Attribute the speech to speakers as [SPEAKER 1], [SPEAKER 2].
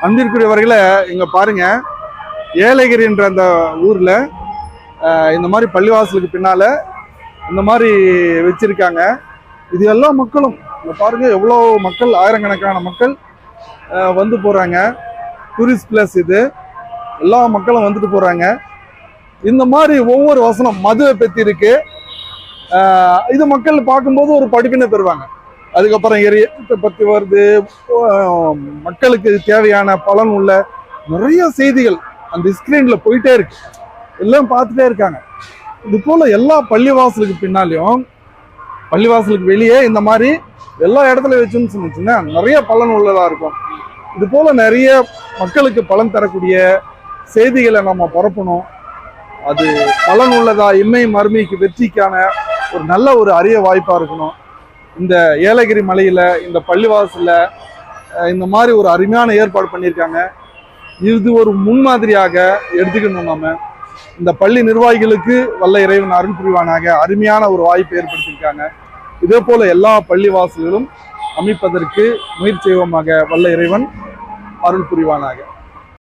[SPEAKER 1] அன்பிற்குரியவர்களை இங்க பாருங்க, ஏலகிரின்ற அந்த ஊர்ல இந்த மாதிரி பள்ளிவாசலுக்கு பின்னால இந்த மாதிரி வச்சிருக்காங்க. இது எல்லா மக்களும் இங்க பாருங்க, எவ்வளோ மக்கள், ஆயிரக்கணக்கான மக்கள் வந்து போறாங்க. டூரிஸ்ட் பிளேஸ் இது, எல்லா மக்களும் வந்துட்டு போறாங்க. இந்த மாதிரி ஒவ்வொரு வசனம் மதுவை பத்தி இருக்கு. இது மக்கள் பார்க்கும்போது ஒரு படிப்பினை பெறுவாங்க. அதுக்கப்புறம் எரியத்தை பத்தி வருது, மக்களுக்கு தேவையான பலன் உள்ள நிறைய செய்திகள் அந்த ஸ்கிரீன்ல போயிட்டே இருக்கு, எல்லாம் பார்த்துட்டே இருக்காங்க. இது போல எல்லா பள்ளிவாசலுக்கு பின்னாலையும், பள்ளிவாசலுக்கு வெளியே இந்த மாதிரி எல்லா இடத்துல வச்சுன்னு சொன்னிச்சுன்னா நிறைய பலன் உள்ளதா இருக்கும். இது போல நிறைய மக்களுக்கு பலன் தரக்கூடிய செய்திகளை நம்ம பரப்பணும். அது பலன் உள்ளதா, இம்மை மறுமைக்கு வெற்றிக்கான ஒரு நல்ல ஒரு அரிய வாய்ப்பா இருக்கணும். இந்த ஏலகிரி மலையில இந்த பள்ளிவாசல்ல இந்த மாதிரி ஒரு அருமையான ஏற்பாடு பண்ணியிருக்காங்க. இது ஒரு முன்மாதிரியாக எடுத்துக்கணும். நம்ம இந்த பள்ளி நிர்வாகிகளுக்கு வல்ல இறைவன் அருள் புரிவானாக. அருமையான ஒரு வாய்ப்பு ஏற்படுத்தியிருக்காங்க. இதே போல எல்லா பள்ளிவாசல்களும் அமைப்பதற்கு முயற்சி செய்வோமாக. வல்ல இறைவன் அருள் புரிவானாக.